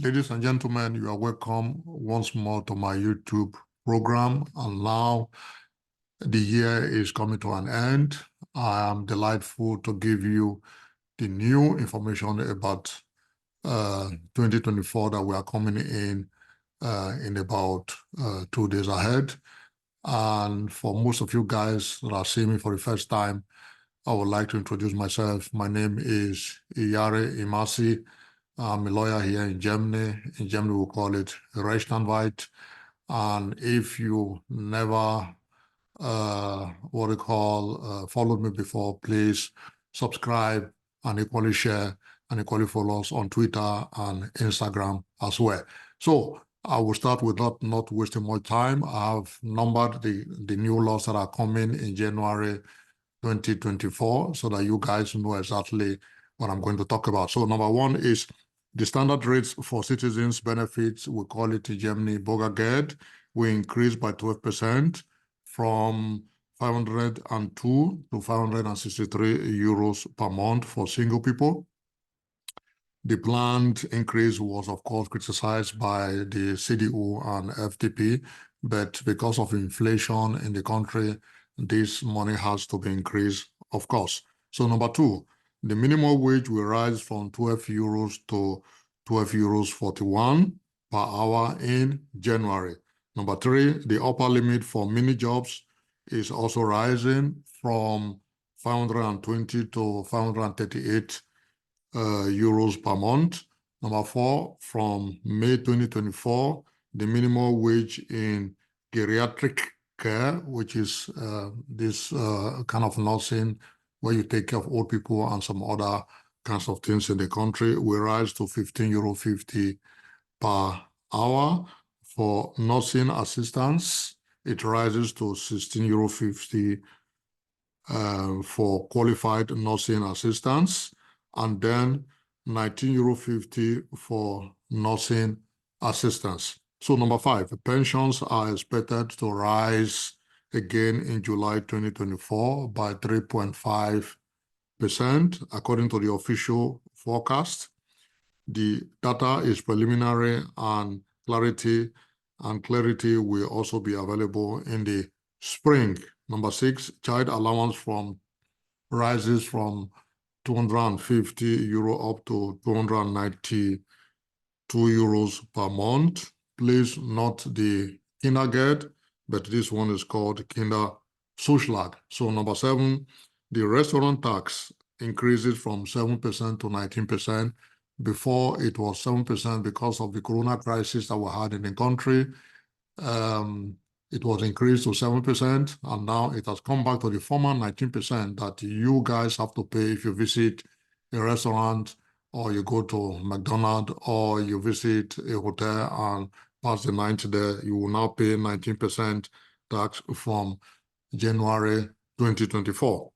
Ladies and gentlemen, you are welcome once more to my YouTube program. And now the year is coming to an end. I am delightful to give you the new information about 2024 that we are coming in about 2 days ahead. And for most of you guys that are seeing me for the first time, I would like to introduce myself. My name is Iyare Imasi. I'm a lawyer here in Germany. In Germany, we call it Rechtsanwalt. And if you never, followed me before, please subscribe and equally share and equally follow us on Twitter and Instagram as well. So I will start with not wasting more time. I have numbered the new laws that are coming in January 2024 so that you guys know exactly what I'm going to talk about. So number one is the standard rates for citizens' benefits. We call it in Germany Bürgergeld. We increased by 12% from 502 to 563 euros per month for single people. The planned increase was, of course, criticized by the CDU and FDP, but because of inflation in the country, this money has to be increased, of course. So number two, the minimum wage will rise from 12 euros to 12.41 euros per hour in January. Number three, the upper limit for mini jobs is also rising from 520 to 538 euros per month. Number four, from May 2024, the minimum wage in geriatric care, which is this kind of nursing where you take care of old people and some other kinds of things in the country, will rise to 15.50 euro per hour. For nursing assistants, it rises to 16.50 euro for qualified nursing assistants, and then 19.50 euro for nursing assistants. So number five, pensions are expected to rise again in July 2024 by 3.5%, according to the official forecast. The data is preliminary, and clarity will also be available in the spring. Number six, child allowance rises from 250 euro up to 292 euros per month. Please note the Kindergeld, but this one is called Kinderzuschlag. So number seven, the restaurant tax increases from 7% to 19%. Before it was 7% because of the corona crisis that we had in the country. It was increased to 7%, and now it has come back to the former 19% that you guys have to pay if you visit a restaurant, or you go to McDonald's, or you visit a hotel and pass the night there. You will now pay 19% tax from January 2024.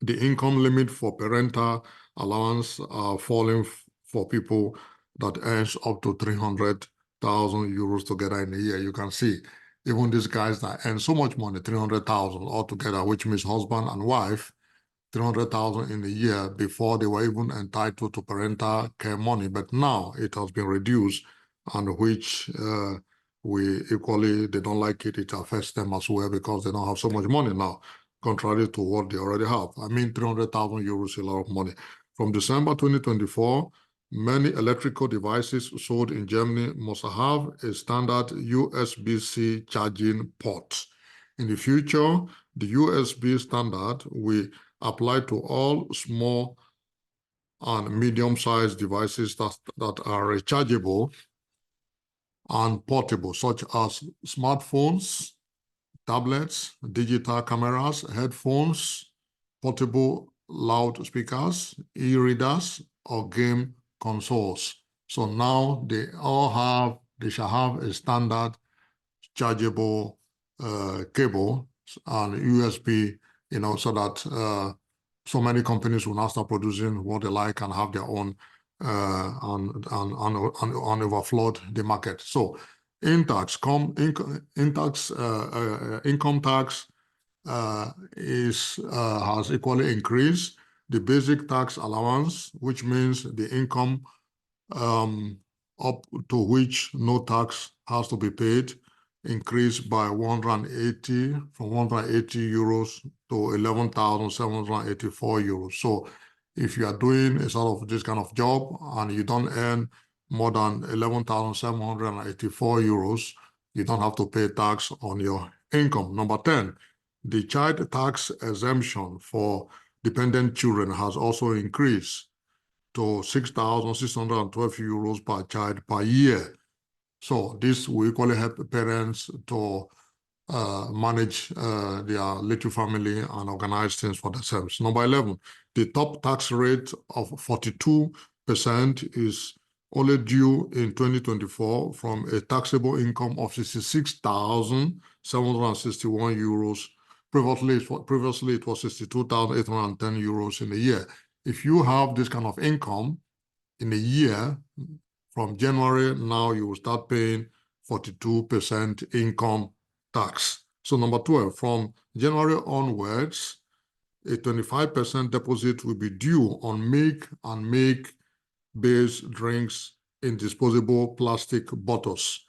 The income limit for parental allowance are falling for people that earns up to 300,000 euros together in a year. You can see, even these guys that earn so much money, 300,000 altogether, which means husband and wife, 300,000 in a year. Before, they were even entitled to parental care money, but now it has been reduced, and which they don't like it. It affects them as well because they don't have so much money now, contrary to what they already have. I mean, 300,000 euros is a lot of money. From December 2024, many electrical devices sold in Germany must have a standard USB-C charging port. In the future, the USB standard will apply to all small and medium-sized devices that are rechargeable and portable, such as smartphones, tablets, digital cameras, headphones, portable loudspeakers, e-readers, or game consoles. So now they shall have a standard chargeable cable and USB, so that so many companies will now start producing what they like and have their own and overflowed the market. So income tax has equally increased. The basic tax allowance, which means the income up to which no tax has to be paid increased by 180 from 180 euros to 11,784 euros. So if you are doing a sort of this kind of job and you don't earn more than 11,784 euros, you don't have to pay tax on your income. Number 10, the child tax exemption for dependent children has also increased to 6,612 euros per child per year. So this will equally help parents to manage their little family and organize things for themselves. Number 11, the top tax rate of 42% is only due in 2024 from a taxable income of 66,761 euros. Previously, it was 62,810 euros in a year. If you have this kind of income in a year, from January, now you will start paying 42% income tax. So number 12, from January onwards, a 25% deposit will be due on milk and milk-based drinks in disposable plastic bottles.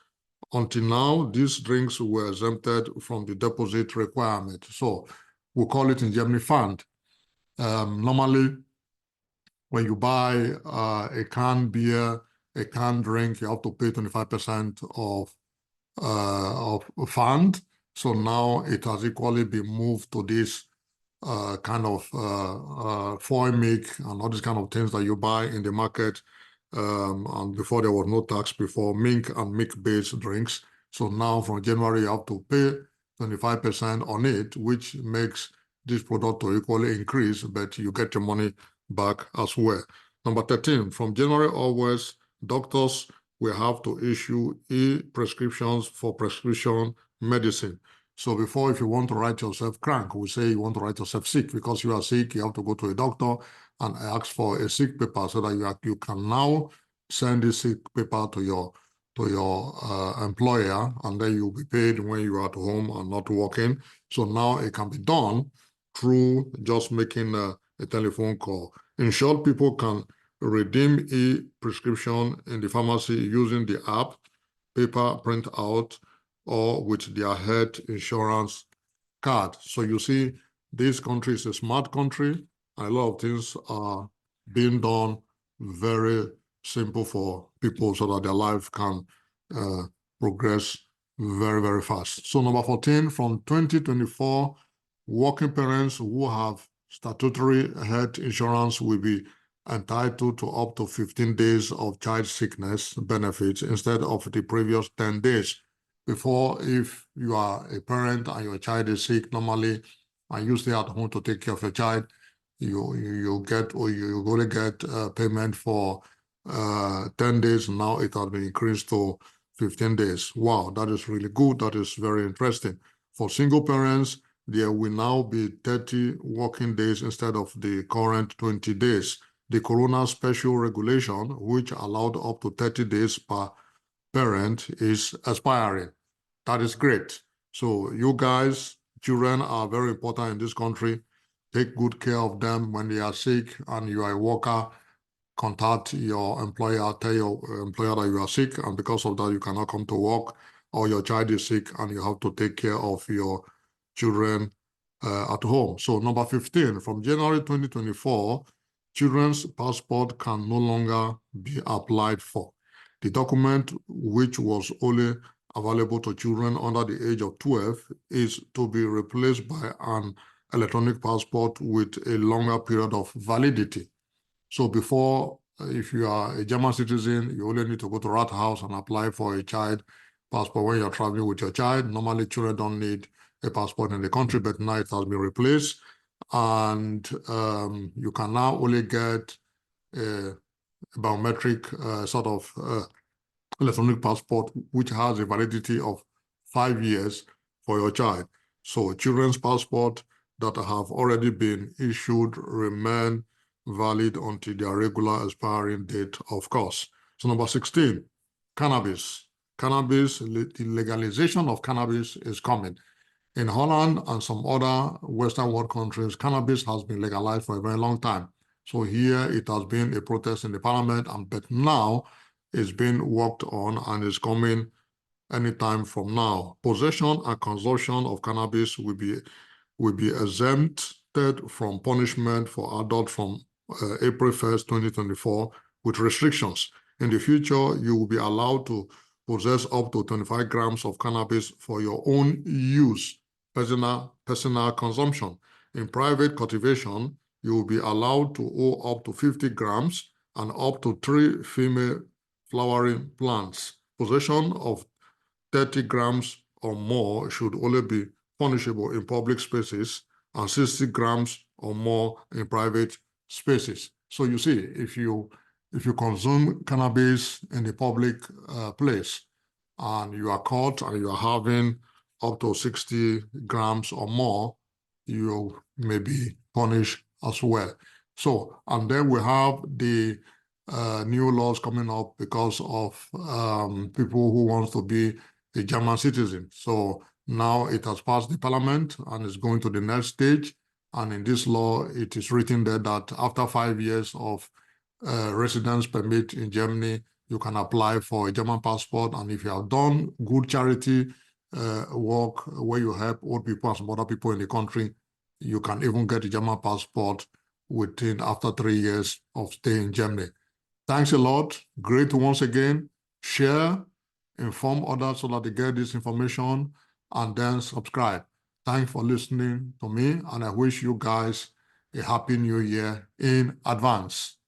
Until now, these drinks were exempted from the deposit requirement. So we call it in Germany Pfand. Normally, when you buy a canned beer, a canned drink, you have to pay 25% of fund. So now it has equally been moved to this kind of foil milk and all these kind of things that you buy in the market. And before there was no tax before milk and milk-based drinks. So now from January, you have to pay 25% on it, which makes this product to equally increase, but you get your money back as well. Number 13, from January onwards, doctors will have to issue e-prescriptions for prescription medicine. So before, if you want to write yourself crank, we say you want to write yourself sick. Because you are sick, you have to go to a doctor and ask for a sick paper so that you can now send this sick paper to your employer, and then you'll be paid when you are at home and not working. So now it can be done through just making a telephone call. In short, people can redeem e-prescription in the pharmacy using the app, paper printout, or with their health insurance card. So you see, this country is a smart country, and a lot of things are being done very simple for people so that their life can progress very, very fast. So number 14, from 2024, working parents who have statutory health insurance will be entitled to up to 15 days of child sickness benefits instead of the previous 10 days. Before, if you are a parent and your child is sick normally, and you stay at home to take care of your child, you only get payment for 10 days. Now it has been increased to 15 days. Wow, that is really good. That is very interesting. For single parents, there will now be 30 working days instead of the current 20 days. The Corona Special Regulation, which allowed up to 30 days per parent, is expiring. That is great. So you guys, children are very important in this country. Take good care of them when they are sick and you are a worker. Contact your employer, tell your employer that you are sick, and because of that, you cannot come to work, or your child is sick and you have to take care of your children at home. So number 15, from January 2024, children's passport can no longer be applied for. The document, which was only available to children under the age of 12, is to be replaced by an electronic passport with a longer period of validity. So before, if you are a German citizen, you only need to go to Rathaus and apply for a child passport when you're traveling with your child. Normally, children don't need a passport in the country, but now it has been replaced. And you can now only get a biometric sort of electronic passport, which has a validity of 5 years for your child. So children's passport that have already been issued remain valid until their regular expiring date, of course. So number 16, cannabis. Cannabis, the legalization of cannabis is coming. In Holland and some other Western world countries, cannabis has been legalized for a very long time. So here it has been a protest in the parliament, but now is being worked on and is coming anytime from now. Possession and consumption of cannabis will be exempted from punishment for adults from April 1st, 2024, with restrictions. In the future, you will be allowed to possess up to 25 grams of cannabis for your own use, personal consumption. In private cultivation, you will be allowed to own up to 50 grams and up to 3 female flowering plants. Possession of 30 grams or more should only be punishable in public spaces and 60 grams or more in private spaces. So you see, if you consume cannabis in a public place and you are caught and you are having up to 60 grams or more, you may be punished as well. So, and then we have the new laws coming up because of people who want to be a German citizen. So now it has passed the parliament and is going to the next stage. And in this law, it is written there that after 5 years of residence permit in Germany, you can apply for a German passport. And if you have done good charity work where you help old people and some other people in the country, you can even get a German passport after 3 years of staying in Germany. Thanks a lot. Great once again. Share, inform others so that they get this information, and then subscribe. Thanks for listening to me, and I wish you guys a happy new year in advance.